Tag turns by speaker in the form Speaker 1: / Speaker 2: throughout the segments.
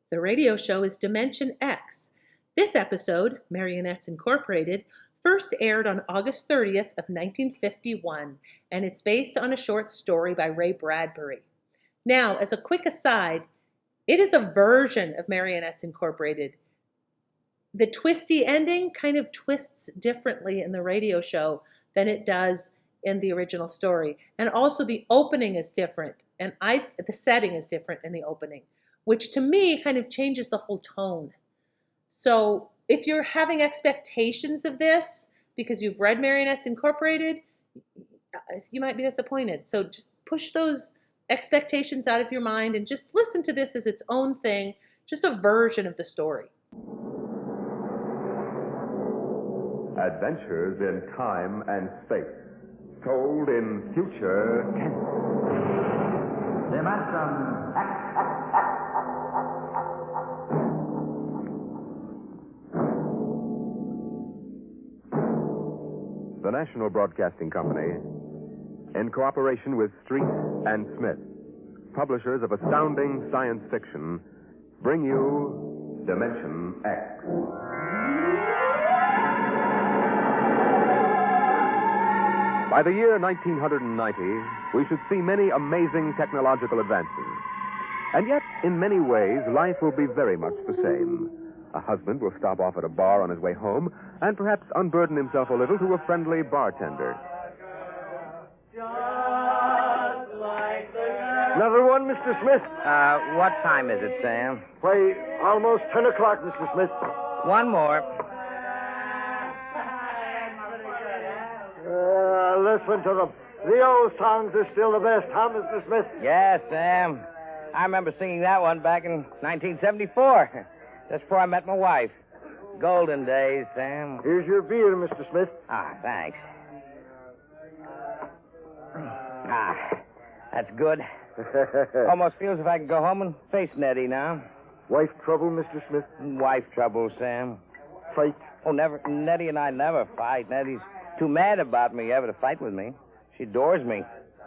Speaker 1: The radio show is Dimension X. This episode, Marionettes Incorporated, first aired on August 30th of 1951, and it's based on a short story by Ray Bradbury. Now, as a quick aside, it is a version of Marionettes Incorporated. The twisty ending kind of twists differently in the radio show than it does in the original story. And also the opening is different, and the setting is different in the opening, which to me kind of changes the whole tone. So if you're having expectations of this because you've read Marionettes Incorporated, you might be disappointed. So just push those expectations out of your mind and just listen to this as its own thing, just a version of the story.
Speaker 2: Adventures in time and space, told in future tense.
Speaker 3: Dimension X.
Speaker 2: The National Broadcasting Company, in cooperation with Street and Smith, publishers of astounding science fiction, bring you Dimension X. By the year 1990, we should see many amazing technological advances. And yet, in many ways, life will be very much the same. A husband will stop off at a bar on his way home and perhaps unburden himself a little to a friendly bartender.
Speaker 4: Another one, Mr. Smith?
Speaker 5: What time is it, Sam?
Speaker 4: Why, almost 10 o'clock, Mr. Smith.
Speaker 5: One more.
Speaker 4: Listen to them. The old songs are still the best, huh, Mr. Smith?
Speaker 5: Yes, Sam. I remember singing that one back in 1974, just before I met my wife. Golden days, Sam.
Speaker 4: Here's your beer, Mr. Smith.
Speaker 5: Ah, thanks. That's good. Almost feels if I can go home and face Nettie now.
Speaker 4: Wife trouble, Mr. Smith?
Speaker 5: Wife trouble, Sam.
Speaker 4: Fight?
Speaker 5: Oh, never. Nettie and I never fight. Nettie's too mad about me ever to fight with me. She adores me,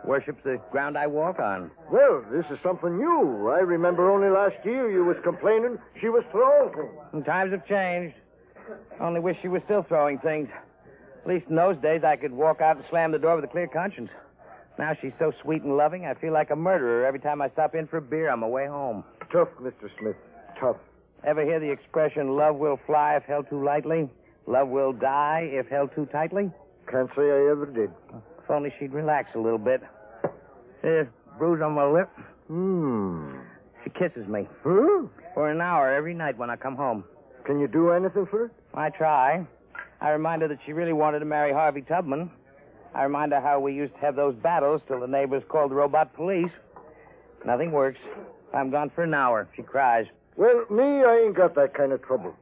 Speaker 5: worships the ground I walk on.
Speaker 4: Well, this is something new. I remember only last year you was complaining she was throwing things.
Speaker 5: And times have changed. Only wish she was still throwing things. At least in those days I could walk out and slam the door with a clear conscience. Now she's so sweet and loving, I feel like a murderer every time I stop in for a beer on my way home.
Speaker 4: Tough, Mr. Smith. Tough.
Speaker 5: Ever hear the expression, love will fly if held too lightly? Love will die if held too tightly?
Speaker 4: Can't say I ever did.
Speaker 5: If only she'd relax a little bit. Bruise on my lip. She kisses me.
Speaker 4: Huh?
Speaker 5: For an hour every night when I come home.
Speaker 4: Can you do anything for her?
Speaker 5: I try. I remind her that she really wanted to marry Harvey Tubman. I remind her how we used to have those battles till the neighbors called the robot police. Nothing works. I'm gone for an hour. She cries.
Speaker 4: Well, me, I ain't got that kind of trouble.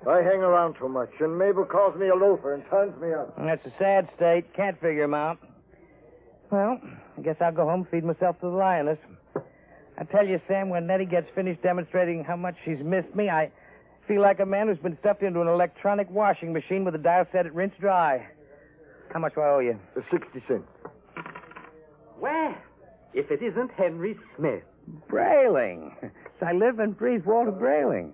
Speaker 4: I hang around too much, and Mabel calls me a loafer and turns me out.
Speaker 5: That's a sad state. Can't figure him out. Well, I guess I'll go home and feed myself to the lioness. I tell you, Sam, when Nettie gets finished demonstrating how much she's missed me, I feel like a man who's been stuffed into an electronic washing machine with a dial set at rinse dry. How much do I owe you?
Speaker 4: 60 cents.
Speaker 6: Well, if it isn't Henry Smith.
Speaker 5: Brayling. I live and breathe Walter Brayling.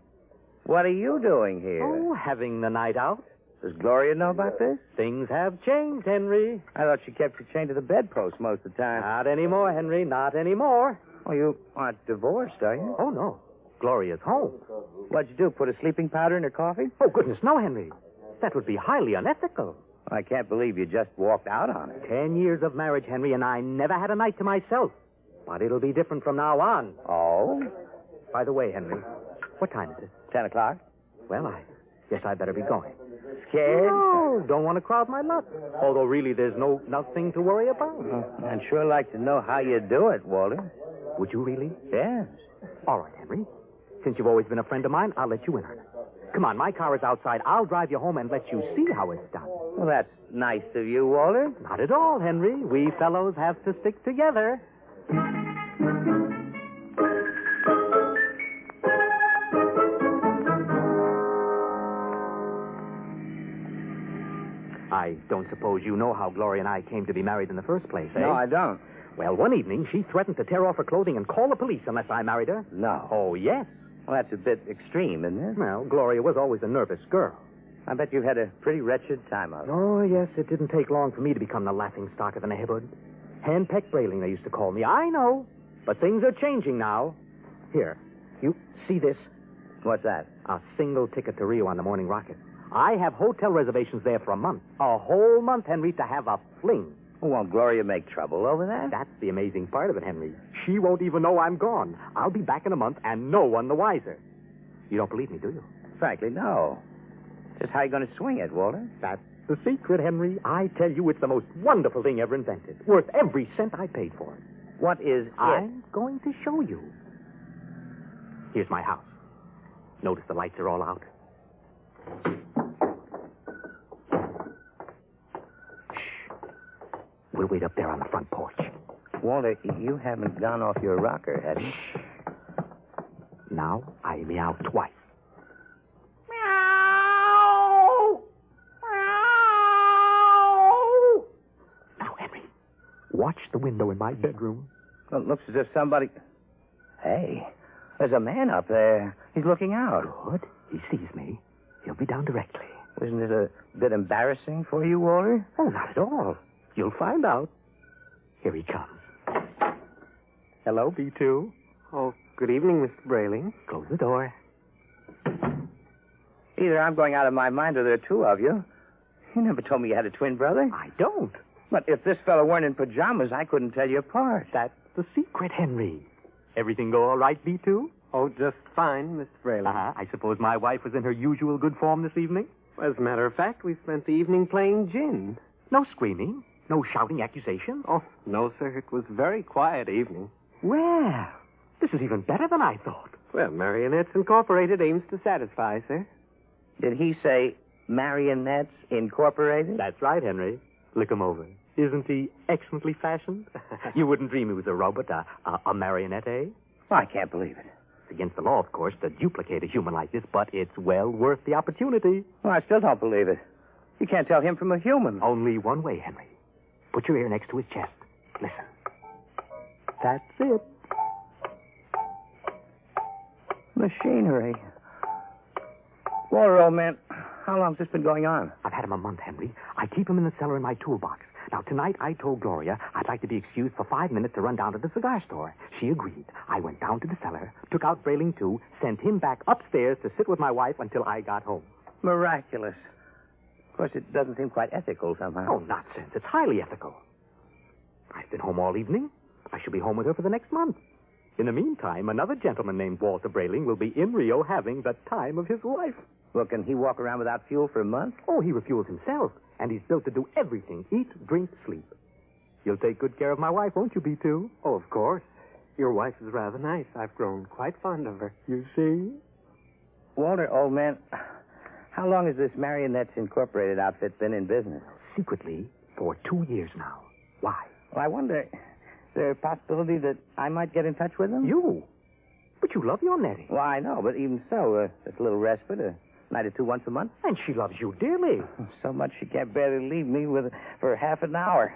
Speaker 5: What are you doing here?
Speaker 6: Oh, having the night out.
Speaker 5: Does Gloria know about this?
Speaker 6: Things have changed, Henry.
Speaker 5: I thought she kept you chained to the bedpost most of the time.
Speaker 6: Not anymore, Henry. Not anymore.
Speaker 5: Oh, you aren't divorced, are you?
Speaker 6: Oh, no. Gloria's home.
Speaker 5: What'd you do, put a sleeping powder in her coffee?
Speaker 6: Oh, goodness, no, Henry. That would be highly unethical.
Speaker 5: I can't believe you just walked out on it.
Speaker 6: 10 years of marriage, Henry, and I never had a night to myself. But it'll be different from now on.
Speaker 5: Oh?
Speaker 6: By the way, Henry, what time is it?
Speaker 5: 10 o'clock.
Speaker 6: Well, I guess I better be going.
Speaker 5: Scared?
Speaker 6: No, don't want to crowd my luck. Although, really, there's nothing to worry about.
Speaker 5: I'd sure like to know how you do it, Walter.
Speaker 6: Would you really?
Speaker 5: Yes.
Speaker 6: All right, Henry. Since you've always been a friend of mine, I'll let you in on it. Come on, my car is outside. I'll drive you home and let you see how it's done.
Speaker 5: Well, that's nice of you, Walter.
Speaker 6: Not at all, Henry. We fellows have to stick together. I don't suppose you know how Gloria and I came to be married in the first place, eh?
Speaker 5: No, I don't.
Speaker 6: Well, one evening, she threatened to tear off her clothing and call the police unless I married her.
Speaker 5: No.
Speaker 6: Oh, yes.
Speaker 5: Well, that's a bit extreme, isn't it?
Speaker 6: Well, Gloria was always a nervous girl.
Speaker 5: I bet you've had a pretty wretched time of it.
Speaker 6: Oh, yes, it didn't take long for me to become the laughing stock of the neighborhood. Hand-pecked Brayling, they used to call me. I know, but things are changing now. Here, you see this?
Speaker 5: What's that?
Speaker 6: A single ticket to Rio on the morning rocket. I have hotel reservations there for a month. A whole month, Henry, to have a fling.
Speaker 5: Well, won't Gloria make trouble over that?
Speaker 6: That's the amazing part of it, Henry. She won't even know I'm gone. I'll be back in a month, and no one the wiser. You don't believe me, do you?
Speaker 5: Frankly, no. Just how are you going to swing it, Walter?
Speaker 6: That's the secret, Henry. I tell you, it's the most wonderful thing ever invented. Worth every cent I paid for it.
Speaker 5: What is it?
Speaker 6: I'm going to show you. Here's my house. Notice the lights are all out. Shh. We'll wait up there on the front porch.
Speaker 5: Walter, you haven't gone off your rocker, have you?
Speaker 6: Shh. Now I meow twice. Watch the window in my bedroom.
Speaker 5: Well, it looks as if somebody... Hey, there's a man up there. He's looking out.
Speaker 6: Good. He sees me. He'll be down directly.
Speaker 5: Isn't it a bit embarrassing for you, Walter?
Speaker 6: Oh, not at all. You'll find out. Here he comes. Hello, B2.
Speaker 3: Oh, good evening, Mr. Brayling.
Speaker 6: Close the door.
Speaker 5: Either I'm going out of my mind or there are two of you. You never told me you had a twin brother.
Speaker 6: I don't.
Speaker 5: But if this fellow weren't in pajamas, I couldn't tell you apart.
Speaker 6: That's the secret, Henry. Everything go all right, B2?
Speaker 3: Oh, just fine, Mr. Brayling.
Speaker 6: I suppose my wife was in her usual good form this evening?
Speaker 3: As a matter of fact, we spent the evening playing gin.
Speaker 6: No screaming? No shouting accusations?
Speaker 3: Oh, no, sir. It was a very quiet evening.
Speaker 6: Well, this is even better than I thought.
Speaker 3: Well, Marionettes Incorporated aims to satisfy, sir.
Speaker 5: Did he say Marionettes Incorporated?
Speaker 6: That's right, Henry. Look him over. Isn't he excellently fashioned? You wouldn't dream he was a robot, a marionette, eh?
Speaker 5: Well, I can't believe it.
Speaker 6: It's against the law, of course, to duplicate a human like this, but it's well worth the opportunity.
Speaker 5: Well, I still don't believe it. You can't tell him from a human.
Speaker 6: Only one way, Henry. Put your ear next to his chest. Listen. That's it.
Speaker 5: Machinery. Walter, old man, how long's this been going on?
Speaker 6: I've had him a month, Henry. I keep him in the cellar in my toolbox. Now, tonight I told Gloria I'd like to be excused for 5 minutes to run down to the cigar store. She agreed. I went down to the cellar, took out Brayling too, sent him back upstairs to sit with my wife until I got home.
Speaker 5: Miraculous. Of course, it doesn't seem quite ethical somehow.
Speaker 6: Oh, nonsense. It's highly ethical. I've been home all evening. I shall be home with her for the next month. In the meantime, another gentleman named Walter Brayling will be in Rio having the time of his life.
Speaker 5: Well, can he walk around without fuel for a month?
Speaker 6: Oh, he refuels himself, and he's built to do everything. Eat, drink, sleep. You'll take good care of my wife, won't you, B2?
Speaker 3: Oh, of course. Your wife is rather nice. I've grown quite fond of her.
Speaker 6: You see?
Speaker 5: Walter, old man, how long has this Marionettes Incorporated outfit been in business?
Speaker 6: Secretly, for 2 years now. Why?
Speaker 5: Well, I wonder, is there a possibility that I might get in touch with them?
Speaker 6: You? But you love your Nettie.
Speaker 5: Well, I know, but even so, just a little respite, a night or two once a month.
Speaker 6: And she loves you dearly.
Speaker 5: So much she can't barely leave me for half an hour.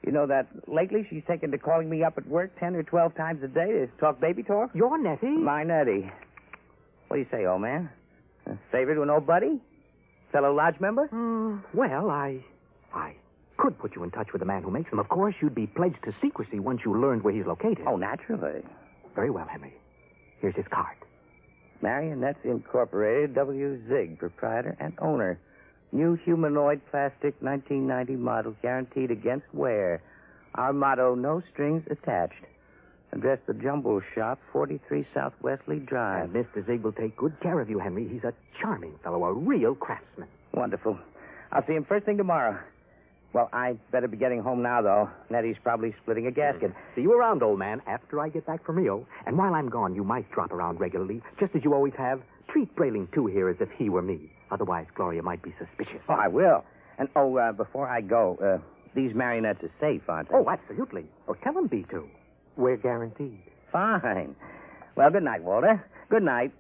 Speaker 5: You know that lately she's taken to calling me up at work 10 or 12 times a day to talk baby talk?
Speaker 6: Your Nettie?
Speaker 5: My Nettie. What do you say, old man? A favor to an old buddy? Fellow lodge member?
Speaker 6: Well, I could put you in touch with the man who makes them. Of course, you'd be pledged to secrecy once you learned where he's located.
Speaker 5: Oh, naturally.
Speaker 6: Very well, Henry. Here's his card.
Speaker 5: Marionettes Incorporated, W. Zig, proprietor and owner. New humanoid plastic 1990 model guaranteed against wear. Our motto, no strings attached. Address the Jumble Shop, 43 South Wesley Drive.
Speaker 6: And Mr. Zig will take good care of you, Henry. He's a charming fellow, a real craftsman.
Speaker 5: Wonderful. I'll see him first thing tomorrow. Well, I'd better be getting home now, though. Nettie's probably splitting a gasket.
Speaker 6: See you around, old man, after I get back from Rio. And while I'm gone, you might drop around regularly, just as you always have. Treat Brayling, too, here as if he were me. Otherwise, Gloria might be suspicious.
Speaker 5: Oh, I will. And, before I go, these marionettes are safe, aren't they?
Speaker 6: Oh, absolutely. Oh, tell them, B2. We're guaranteed.
Speaker 5: Fine. Well, good night, Walter. Good night,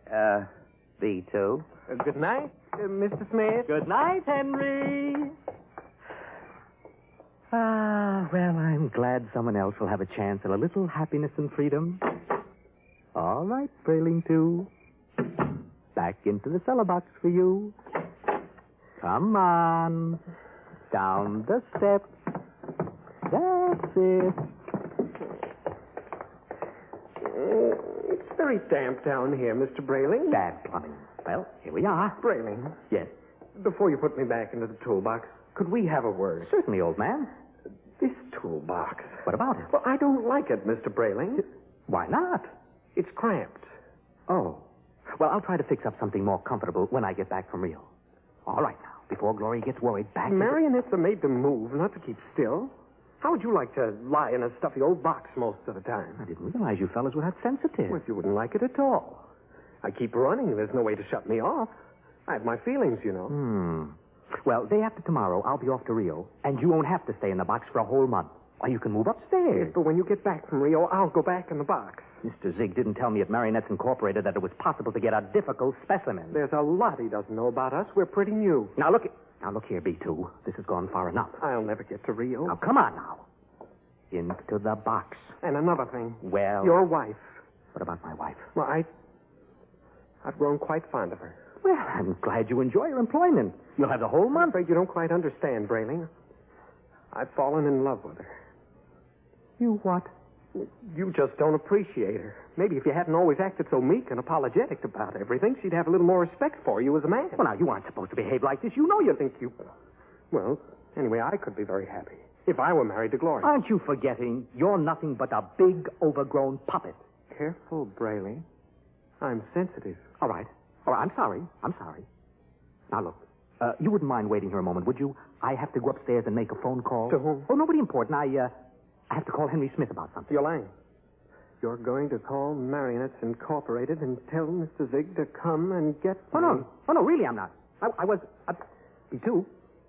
Speaker 5: B2.
Speaker 3: Good night, Mr. Smith.
Speaker 6: Good night, Henry. Well, I'm glad someone else will have a chance at a little happiness and freedom. All right, Brayling, too. back into the cellar box for you. Come on. Down the steps. That's it.
Speaker 3: It's very damp down here, Mr. Brayling.
Speaker 6: Bad plumbing. Well, here we are.
Speaker 3: Brayling,
Speaker 6: Yes.
Speaker 3: before you put me back into the toolbox, could we have a word?
Speaker 6: Certainly, old man.
Speaker 3: This toolbox.
Speaker 6: What about it?
Speaker 3: Well, I don't like it, Mr. Brayling.
Speaker 6: Why not?
Speaker 3: It's cramped.
Speaker 6: Oh. Well, I'll try to fix up something more comfortable when I get back from Rio. All right, now, before Gloria gets worried, back to
Speaker 3: Marionettes are made to move, not to keep still. How would you like to lie in a stuffy old box most of the time?
Speaker 6: I didn't realize you fellas were that sensitive.
Speaker 3: Well, you wouldn't like it at all. I keep running. There's no way to shut me off. I have my feelings, you know.
Speaker 6: Well, day after tomorrow, I'll be off to Rio, and you won't have to stay in the box for a whole month. Or you can move upstairs.
Speaker 3: Yes, but when you get back from Rio, I'll go back in the box.
Speaker 6: Mr. Zig didn't tell me at Marionettes Incorporated that it was possible to get a difficult specimen.
Speaker 3: There's a lot he doesn't know about us. We're pretty new.
Speaker 6: Now, look here, B2. This has gone far enough.
Speaker 3: I'll never get to Rio.
Speaker 6: Now, come on now. Into the box.
Speaker 3: And another thing.
Speaker 6: Well...
Speaker 3: Your wife.
Speaker 6: What about my wife?
Speaker 3: Well, I've grown quite fond of her.
Speaker 6: Well, I'm glad you enjoy your employment. You'll have the whole
Speaker 3: I'm
Speaker 6: month.
Speaker 3: afraid you don't quite understand, Brayling. I've fallen in love with her.
Speaker 6: You what?
Speaker 3: You just don't appreciate her. Maybe if you hadn't always acted so meek and apologetic about everything, she'd have a little more respect for you as a man.
Speaker 6: Well, now, you aren't supposed to behave like this. You know you think you...
Speaker 3: Well, anyway, I could be very happy if I were married to Gloria.
Speaker 6: Aren't you forgetting you're nothing but a big, overgrown puppet?
Speaker 3: Careful, Brayling. I'm sensitive.
Speaker 6: All right. I'm sorry. Now, look, you wouldn't mind waiting here a moment, would you? I have to go upstairs and make a phone call.
Speaker 3: To whom?
Speaker 6: Oh, nobody important. I have to call Henry Smith about something.
Speaker 3: You're lying. You're going to call Marionettes Incorporated and tell Mr. Zig to come and get me.
Speaker 6: Oh, no, really, I'm not. I was... B2,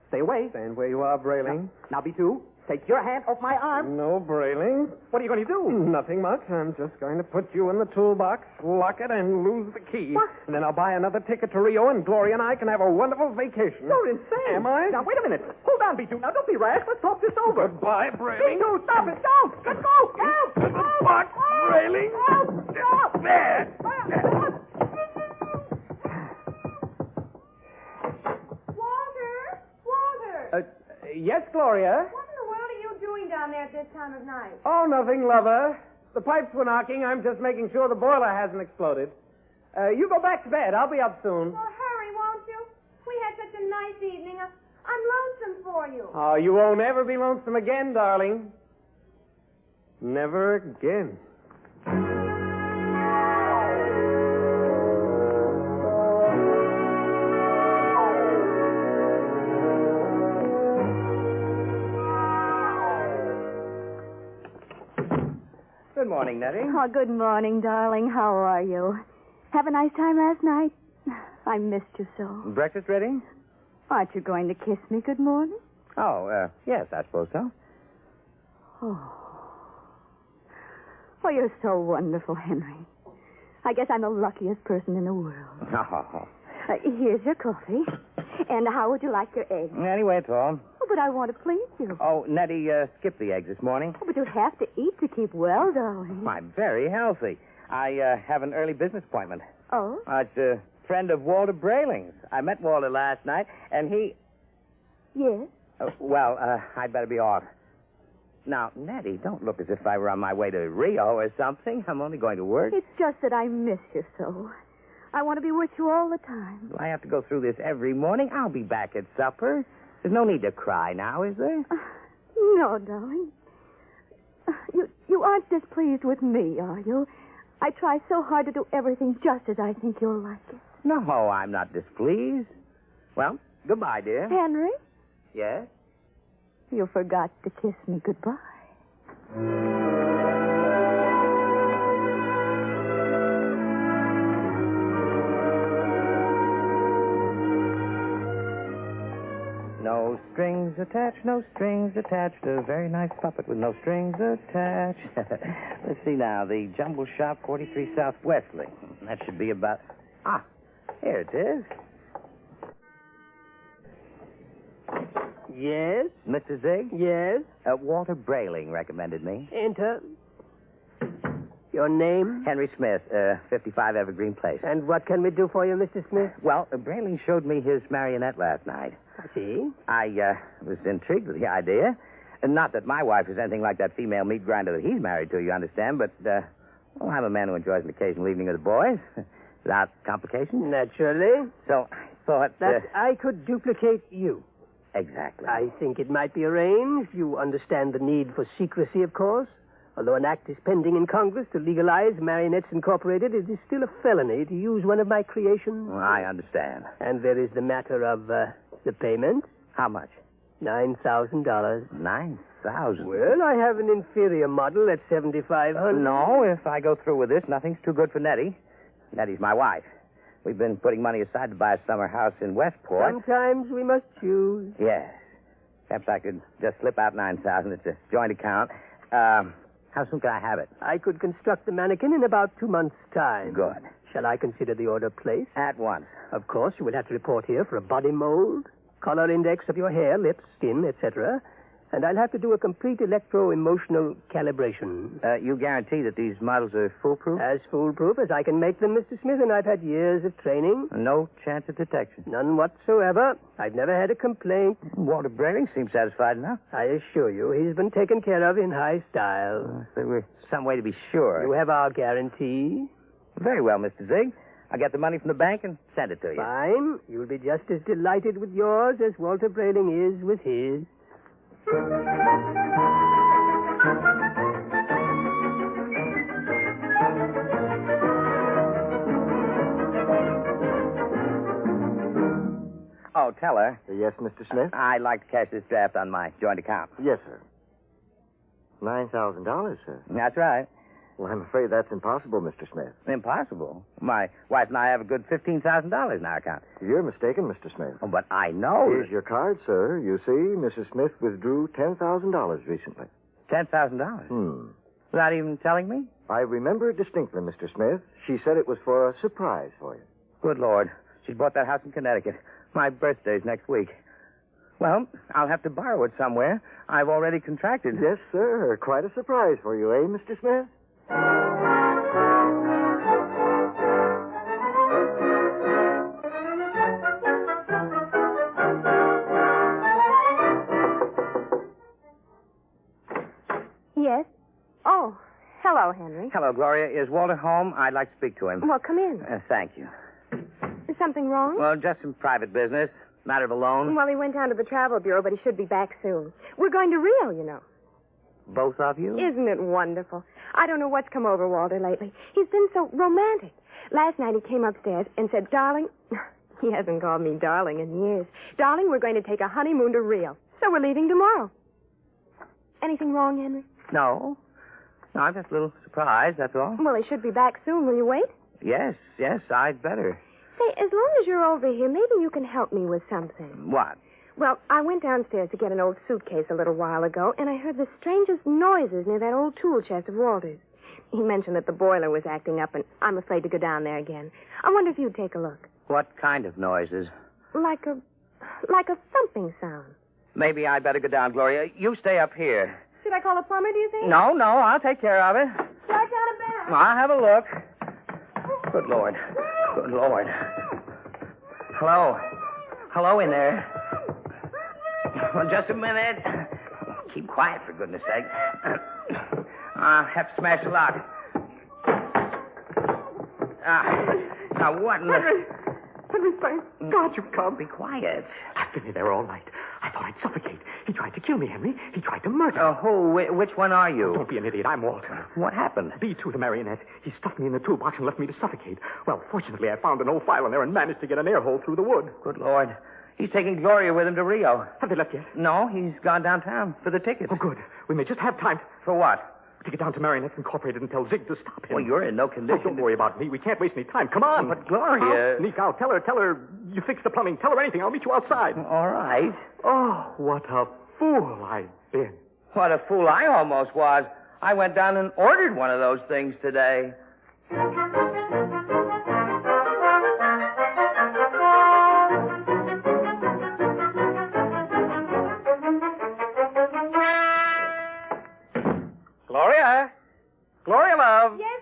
Speaker 6: stay away.
Speaker 3: Stand where you are, Brayling.
Speaker 6: Now, B2, take your hand off my arm.
Speaker 3: No, Brayling.
Speaker 6: What are you going to do?
Speaker 3: Nothing much. I'm just going to put you in the toolbox, lock it, and lose the key.
Speaker 6: What?
Speaker 3: And then I'll buy another ticket to Rio, and Gloria and I can have a wonderful vacation.
Speaker 6: You're insane.
Speaker 3: Am I?
Speaker 6: Now, wait a minute. Hold on, B2. Now, don't be rash. Let's talk this over.
Speaker 3: Goodbye, Brayling.
Speaker 6: B2, stop it. Don't. Let go. Help.
Speaker 3: What, Brayling?
Speaker 6: Stop.
Speaker 3: There.
Speaker 7: Walter!
Speaker 3: Yes, Gloria?
Speaker 7: What in the world are you doing down there at this time of night?
Speaker 3: Oh, nothing, lover. The pipes were knocking. I'm just making sure the boiler hasn't exploded. You go back to bed. I'll be up soon.
Speaker 7: Well, hurry, won't you? We had such a nice evening. I'm lonesome for you.
Speaker 3: Oh, you won't ever be lonesome again, darling. Never again.
Speaker 5: Good morning, Nettie.
Speaker 8: Oh, good morning, darling. How are you? Have a nice time last night? I missed you so.
Speaker 5: Breakfast ready?
Speaker 8: Aren't you going to kiss me good morning?
Speaker 5: Oh, yes, I suppose so.
Speaker 8: Oh, you're so wonderful, Henry. I guess I'm the luckiest person in the world.
Speaker 5: Oh.
Speaker 8: Here's your coffee. And how would you like your eggs?
Speaker 5: Anyway, it's all.
Speaker 8: Oh, but I want to please you.
Speaker 5: Oh, Nettie, skipped the eggs this morning.
Speaker 8: Oh, but you have to eat to keep well, darling.
Speaker 5: I'm very healthy. I have an early business appointment.
Speaker 8: Oh?
Speaker 5: It's a friend of Walter Brayling's. I met Walter last night, and he...
Speaker 8: Yes?
Speaker 5: I'd better be off. Now, Nettie, don't look as if I were on my way to Rio or something. I'm only going to work.
Speaker 8: It's just that I miss you so. I want to be with you all the time.
Speaker 5: Do I have to go through this every morning? I'll be back at supper. There's no need to cry now, is there?
Speaker 8: No, darling. You aren't displeased with me, are you? I try so hard to do everything just as I think you'll like it.
Speaker 5: No, I'm not displeased. Well, goodbye, dear.
Speaker 8: Henry,
Speaker 5: Yes?
Speaker 8: you forgot to kiss me goodbye.
Speaker 5: No strings attached, no strings attached. A very nice puppet with no strings attached. Let's see now. The Jumble Shop, 43 South Wesley. That should be about... here it is.
Speaker 3: Yes?
Speaker 5: Mr. Zig?
Speaker 3: Yes?
Speaker 5: Walter Brayling recommended me.
Speaker 3: Enter.
Speaker 9: Your name?
Speaker 5: Henry Smith, 55 Evergreen Place.
Speaker 9: And what can we do for you, Mr. Smith?
Speaker 5: Well, Brayling showed me his marionette last night.
Speaker 9: I see.
Speaker 5: I was intrigued with the idea. And not that my wife is anything like that female meat grinder that he's married to, you understand, but, well, I'm a man who enjoys an occasional evening with the boys, without complications.
Speaker 9: Naturally.
Speaker 5: So I thought...
Speaker 9: That I could duplicate you.
Speaker 5: Exactly.
Speaker 9: I think it might be arranged. You understand the need for secrecy, of course. Although an act is pending in Congress to legalize Marionettes Incorporated, it is still a felony to use one of my creations.
Speaker 5: Well, I understand.
Speaker 9: And there is the matter of the payment.
Speaker 5: How much?
Speaker 9: $9,000.
Speaker 5: $9,000?
Speaker 9: Well, I have an inferior model at $7,500.
Speaker 5: No, if I go through with this, nothing's too good for Nettie. Nettie's my wife. We've been putting money aside to buy a summer house in Westport.
Speaker 9: Sometimes we must choose.
Speaker 5: Yes. Perhaps I could just slip out $9,000. It's a joint account. How soon can I have it?
Speaker 9: I could construct the mannequin in about 2 months' time.
Speaker 5: Good.
Speaker 9: Shall I consider the order placed?
Speaker 5: At once.
Speaker 9: Of course, you will have to report here for a body mold, color index of your hair, lips, skin, etc. And I'll have to do a complete electro-emotional calibration.
Speaker 5: You guarantee that these models are foolproof?
Speaker 9: As foolproof as I can make them, Mr. Smith, and I've had years of training.
Speaker 5: No chance of detection?
Speaker 9: None whatsoever. I've never had a complaint.
Speaker 5: Walter Brayling seems satisfied enough.
Speaker 9: I assure you, he's been taken care of in high style.
Speaker 5: If there were some way to be sure.
Speaker 9: You have our guarantee.
Speaker 5: Very well, Mr. Zig. I'll get the money from the bank and send it to you.
Speaker 9: Fine. You'll be just as delighted with yours as Walter Brayling is with his.
Speaker 5: Oh, tell her.
Speaker 4: Yes, Mr. Smith?
Speaker 5: I'd like to cash this draft on my joint account.
Speaker 4: Yes, sir. $9,000, sir.
Speaker 5: That's right.
Speaker 4: Well, I'm afraid that's impossible, Mr. Smith.
Speaker 5: Impossible. My wife and I have a good $15,000 in our account.
Speaker 4: You're mistaken, Mr. Smith.
Speaker 5: Oh, but I know.
Speaker 4: Here's your card, sir. You see, Mrs. Smith withdrew $10,000 recently.
Speaker 5: $10,000? Without even telling me?
Speaker 4: I remember it distinctly, Mr. Smith. She said it was for a surprise for you.
Speaker 5: Good Lord. She's bought that house in Connecticut. My birthday's next week. Well, I'll have to borrow it somewhere. I've already contracted.
Speaker 4: Yes, sir. Quite a surprise for you, eh, Mr. Smith?
Speaker 8: Yes? Oh, hello, Henry.
Speaker 5: Hello, Gloria. Is Walter home? I'd like to speak to him.
Speaker 8: Well, come in.
Speaker 5: Thank you.
Speaker 8: Is something wrong?
Speaker 5: Well, just some private business. Matter of a loan.
Speaker 8: Well, he went down to the travel bureau, but he should be back soon. We're going to Rio, you know.
Speaker 5: Both of you?
Speaker 8: Isn't it wonderful? I don't know what's come over Walter lately. He's been so romantic. Last night he came upstairs and said, darling, he hasn't called me darling in years. Darling, we're going to take a honeymoon to Rio. So we're leaving tomorrow. Anything wrong, Henry?
Speaker 5: No. No, I'm just a little surprised, that's all.
Speaker 8: Well, he should be back soon. Will you wait?
Speaker 5: Yes, I'd better.
Speaker 8: Say, as long as you're over here, maybe you can help me with something.
Speaker 5: What?
Speaker 8: Well, I went downstairs to get an old suitcase a little while ago, and I heard the strangest noises near that old tool chest of Walter's. He mentioned that the boiler was acting up, and I'm afraid to go down there again. I wonder if you'd take a look.
Speaker 5: What kind of noises?
Speaker 8: Like a thumping sound.
Speaker 5: Maybe I'd better go down, Gloria. You stay up here.
Speaker 8: Should I call a plumber, do you think?
Speaker 5: No, I'll take care of it.
Speaker 8: Right down a bed.
Speaker 5: I'll have a look. Good Lord. Hello in there. Well, just a minute. Keep quiet, for goodness sake. I'll have to smash the lock. Now, what in the...
Speaker 9: Henry, thank God you've come.
Speaker 5: Be quiet.
Speaker 6: I've been in there all night. I thought I'd suffocate. He tried to kill me, Henry. He tried to murder me.
Speaker 5: Who? Which one are you?
Speaker 6: Don't be an idiot. I'm Walter.
Speaker 5: What happened?
Speaker 6: B2, the marionette. He stuffed me in the toolbox and left me to suffocate. Well, fortunately, I found an old file in there and managed to get an air hole through the wood.
Speaker 5: Good Lord. He's taking Gloria with him to Rio.
Speaker 6: Have they left yet?
Speaker 5: No, he's gone downtown for the tickets.
Speaker 6: Oh, good. We may just have time.
Speaker 5: For what?
Speaker 6: To get down to Marionettes Incorporated and tell Zig to stop him.
Speaker 5: Well, you're in no condition.
Speaker 6: Oh, don't worry about me. We can't waste any time. Come on.
Speaker 5: But Gloria...
Speaker 6: I'll sneak out. Tell her you fixed the plumbing. Tell her anything. I'll meet you outside.
Speaker 5: All right.
Speaker 6: Oh, what a fool I've been.
Speaker 5: What a fool I almost was. I went down and ordered one of those things today. Gloria, love.
Speaker 7: Yes,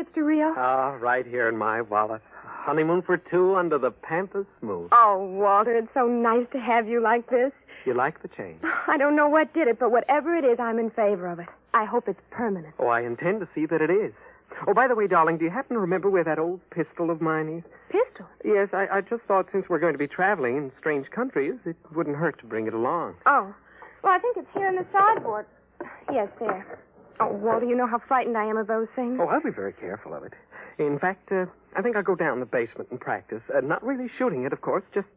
Speaker 8: tickets to Rio?
Speaker 3: Right here in my wallet. Honeymoon for two under the pampas moon.
Speaker 8: Oh, Walter, it's so nice to have you like this.
Speaker 3: You like the change?
Speaker 8: I don't know what did it, but whatever it is, I'm in favor of it. I hope it's permanent.
Speaker 3: Oh, I intend to see that it is. Oh, by the way, darling, do you happen to remember where that old pistol of mine is?
Speaker 8: Pistol?
Speaker 3: Yes, I just thought since we're going to be traveling in strange countries, it wouldn't hurt to bring it along.
Speaker 8: Oh. Well, I think it's here in the sideboard. Yes, there. Oh, Walter, you know how frightened I am of those things.
Speaker 3: Oh, I'll be very careful of it. In fact, I think I'll go down the basement and practice. Not really shooting it, of course, just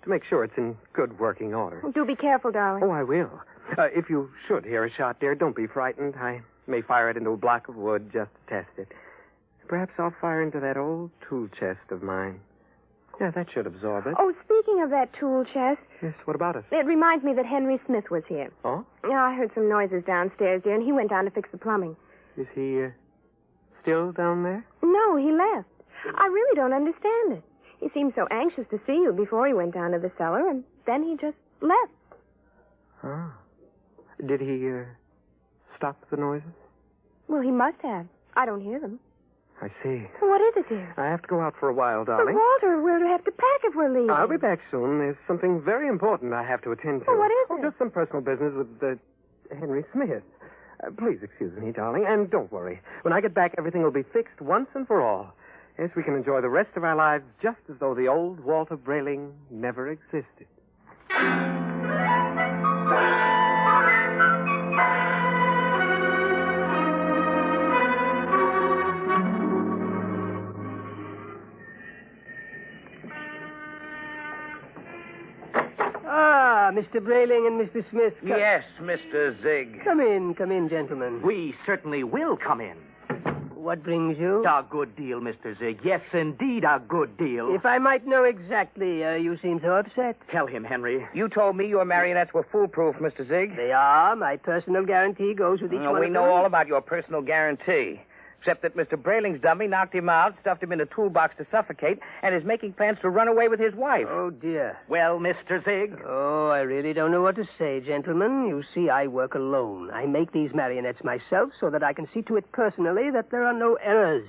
Speaker 3: to make sure it's in good working order.
Speaker 8: Do be careful, darling.
Speaker 3: Oh, I will. If you should hear a shot, dear, don't be frightened. I may fire it into a block of wood just to test it. Perhaps I'll fire into that old tool chest of mine. Yeah, that should absorb it.
Speaker 8: Oh, speaking of that tool chest.
Speaker 3: Yes, what about it?
Speaker 8: It reminds me that Henry Smith was here.
Speaker 3: Oh?
Speaker 8: Yeah, I heard some noises downstairs, dear, and he went down to fix the plumbing.
Speaker 3: Is he still down there?
Speaker 8: No, he left. I really don't understand it. He seemed so anxious to see you before he went down to the cellar, and then he just left.
Speaker 3: Oh. Did he stop the noises?
Speaker 8: Well, he must have. I don't hear them.
Speaker 3: I see.
Speaker 8: What is it, dear?
Speaker 3: I have to go out for a while,
Speaker 8: But,
Speaker 3: darling.
Speaker 8: Walter, we'll have to pack if we're leaving.
Speaker 3: I'll be back soon. There's something very important I have to attend to.
Speaker 8: Oh, what is it?
Speaker 3: Just some personal business with Henry Smith. Please excuse me, darling, and don't worry. When I get back, everything will be fixed once and for all. Yes, we can enjoy the rest of our lives just as though the old Walter Brayling never existed.
Speaker 9: Mr. Brayling and Mr. Smith.
Speaker 5: Yes, Mr. Zig.
Speaker 9: Come in, gentlemen.
Speaker 6: We certainly will come in.
Speaker 9: What brings you?
Speaker 6: A good deal, Mr. Zig. Yes, indeed, a good deal.
Speaker 9: If I might know exactly, you seem so upset.
Speaker 6: Tell him, Henry.
Speaker 5: You told me your marionettes were foolproof, Mr. Zig.
Speaker 9: They are. My personal guarantee goes with each one
Speaker 5: We
Speaker 9: of
Speaker 5: know
Speaker 9: them.
Speaker 5: all about your personal guarantee. Except that Mr. Brayling's dummy knocked him out, stuffed him in a toolbox to suffocate, and is making plans to run away with his wife.
Speaker 9: Oh, dear.
Speaker 6: Well, Mr. Zig?
Speaker 9: Oh, I really don't know what to say, gentlemen. You see, I work alone. I make these marionettes myself so that I can see to it personally that there are no errors.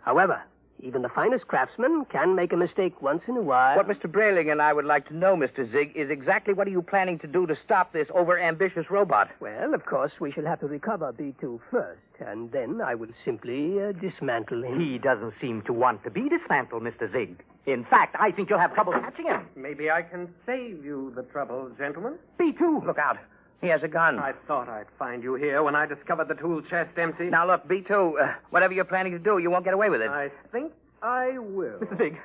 Speaker 9: However, even the finest craftsman can make a mistake once in a while.
Speaker 5: What Mr. Brayling and I would like to know, Mr. Zig, is exactly what are you planning to do to stop this over-ambitious robot?
Speaker 9: Well, of course, we shall have to recover B2 first, and then I will simply dismantle him.
Speaker 6: He doesn't seem to want to be dismantled, Mr. Zig. In fact, I think you'll have trouble catching him.
Speaker 3: Maybe I can save you the trouble, gentlemen.
Speaker 6: B2.
Speaker 5: Look out. He has a gun.
Speaker 3: I thought I'd find you here when I discovered the tool chest empty.
Speaker 5: Now, look, B2, whatever you're planning to do, you won't get away with it.
Speaker 3: I think I will.
Speaker 6: Mr. Zig,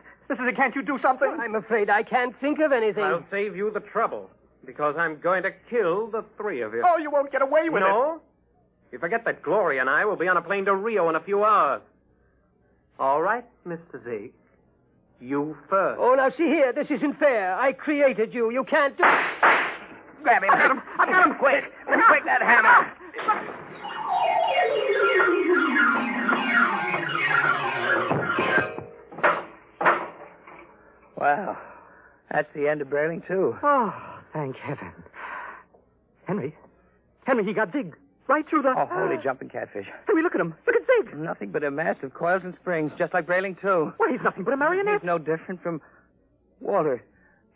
Speaker 6: can't you do something?
Speaker 9: I'm afraid I can't think of anything.
Speaker 3: I'll save you the trouble, because I'm going to kill the three of you.
Speaker 6: Oh, you won't get away with it.
Speaker 3: No? You forget that Gloria and I will be on a plane to Rio in a few hours. All right, Mr. Zig. You first.
Speaker 9: Oh, now, see here. This isn't fair. I created you. You can't do...
Speaker 5: Grab him. I got him. Quick. Quick, that hammer. Wow. That's the end of Brayling, too.
Speaker 6: Oh, thank heaven. Henry, he got Zig right through the...
Speaker 5: Oh, holy jumping catfish.
Speaker 6: Henry, look at him. Look at Zig.
Speaker 5: Nothing but a mass of coils and springs, just like Brayling, too.
Speaker 6: Well, he's nothing but a marionette.
Speaker 5: He's no different from... Walter,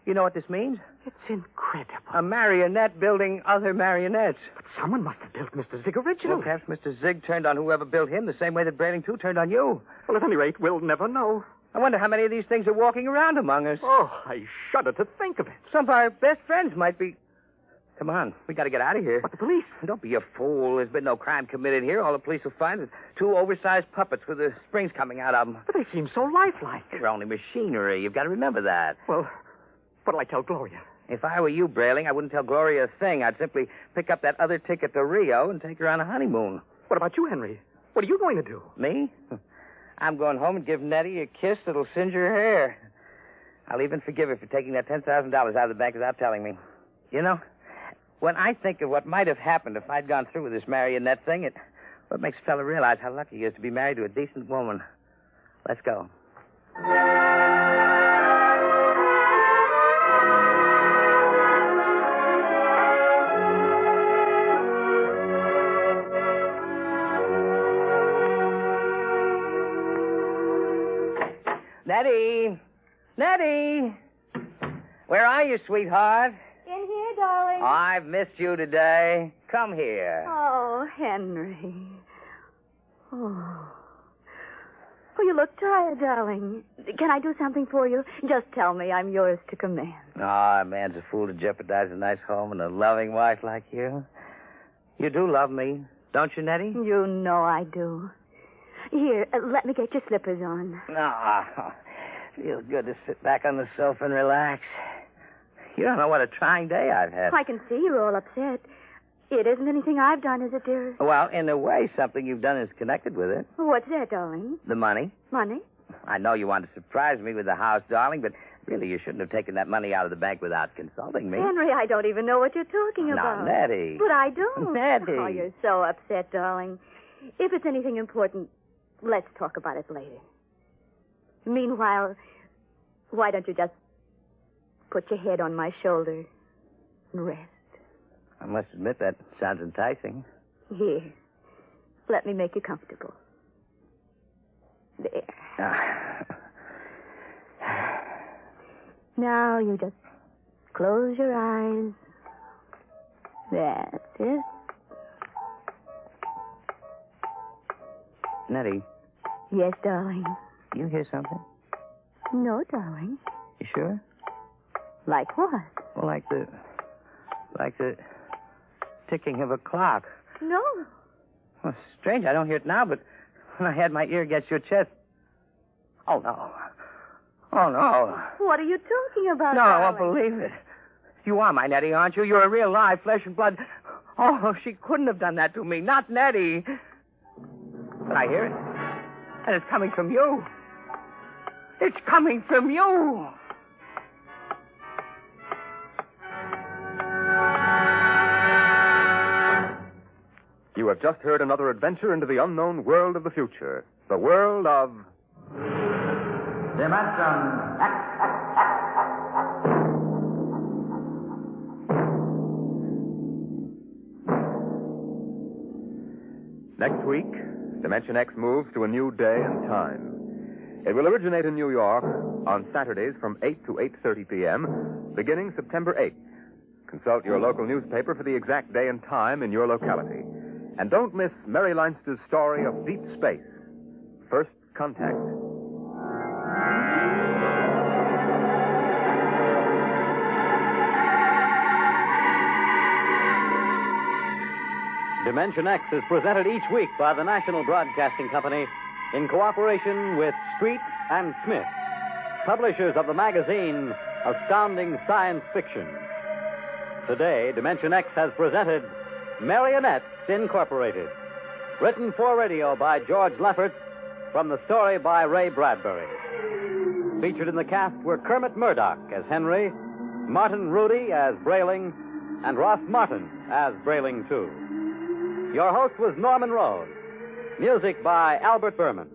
Speaker 5: you know what this means?
Speaker 6: It's incredible.
Speaker 5: A marionette building other marionettes.
Speaker 6: But someone must have built Mr. Zig originally.
Speaker 5: Well, perhaps Mr. Zig turned on whoever built him the same way that Brayling, too, turned on you.
Speaker 6: Well, at any rate, we'll never know.
Speaker 5: I wonder how many of these things are walking around among us.
Speaker 6: Oh, I shudder to think of it.
Speaker 5: Some of our best friends might be... Come on, we got to get out of here.
Speaker 6: But the police...
Speaker 5: Don't be a fool. There's been no crime committed here. All the police will find is two oversized puppets with the springs coming out of them.
Speaker 6: But they seem so lifelike.
Speaker 5: They're only machinery. You've got to remember that.
Speaker 6: Well, what'll I tell Gloria?
Speaker 5: If I were you, Brayling, I wouldn't tell Gloria a thing. I'd simply pick up that other ticket to Rio and take her on a honeymoon.
Speaker 6: What about you, Henry? What are you going to do?
Speaker 5: Me? I'm going home and give Nettie a kiss that'll singe her hair. I'll even forgive her for taking that $10,000 out of the bank without telling me. You know, when I think of what might have happened if I'd gone through with this marionette thing, what makes a fella realize how lucky he is to be married to a decent woman. Let's go. Nettie! Nettie! Where are you, sweetheart?
Speaker 7: In here, darling.
Speaker 5: I've missed you today. Come here.
Speaker 8: Oh, Henry. Oh. Oh, you look tired, darling. Can I do something for you? Just tell me. I'm yours to command.
Speaker 5: Ah, a man's a fool to jeopardize a nice home and a loving wife like you. You do love me, don't you, Nettie?
Speaker 8: You know I do. Here, let me get your slippers on.
Speaker 5: Ah, feels good to sit back on the sofa and relax. You don't know what a trying day I've had.
Speaker 8: I can see you're all upset. It isn't anything I've done, is it, dearest?
Speaker 5: Well, in a way, something you've done is connected with it.
Speaker 8: What's that, darling?
Speaker 5: The money.
Speaker 8: Money?
Speaker 5: I know you want to surprise me with the house, darling, but really you shouldn't have taken that money out of the bank without consulting me.
Speaker 8: Henry, I don't even know what you're talking about.
Speaker 5: Now, Nettie.
Speaker 8: But I do.
Speaker 5: Nettie.
Speaker 8: Oh, you're so upset, darling. If it's anything important, let's talk about it later. Meanwhile, why don't you just put your head on my shoulder and rest?
Speaker 5: I must admit that sounds enticing.
Speaker 8: Here. Let me make you comfortable. There. Now you just close your eyes. That's it.
Speaker 5: Nettie.
Speaker 8: Yes, darling.
Speaker 5: You hear something?
Speaker 8: No, darling.
Speaker 5: You sure?
Speaker 8: Like what?
Speaker 5: Well, like the ticking of a clock.
Speaker 8: No.
Speaker 5: Well, strange. I don't hear it now, but when I had my ear against your chest. Oh, no. Oh, no.
Speaker 8: What are you talking about,
Speaker 5: No, I won't
Speaker 8: darling?
Speaker 5: believe it. You are my Nettie, aren't you? You're a real live flesh and blood. Oh, she couldn't have done that to me. Not Nettie. But I hear it. And it's coming from you. It's coming from you.
Speaker 2: You have just heard another adventure into the unknown world of the future. The world of...
Speaker 10: Dimension X.
Speaker 2: Next week, Dimension X moves to a new day and time. It will originate in New York on Saturdays from 8 to 8:30 p.m., beginning September 8th. Consult your local newspaper for the exact day and time in your locality. And don't miss Mary Leinster's story of deep space, First Contact.
Speaker 11: Dimension X is presented each week by the National Broadcasting Company in cooperation with Street and Smith, publishers of the magazine Astounding Science Fiction. Today, Dimension X has presented Marionettes Incorporated, written for radio by George Lefferts, from the story by Ray Bradbury. Featured in the cast were Kermit Murdoch as Henry, Martin Rudy as Brayling, and Ross Martin as Brayling, too. Your host was Norman Rose. Music by Albert Berman.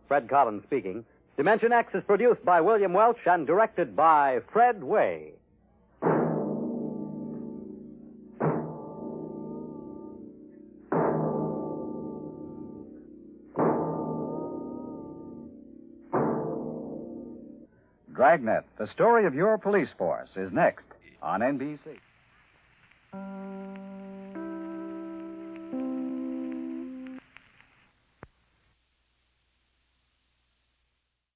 Speaker 11: Fred Collins speaking. Dimension X is produced by William Welch and directed by Fred Way.
Speaker 10: Dragnet, the story of your police force, is next on NBC.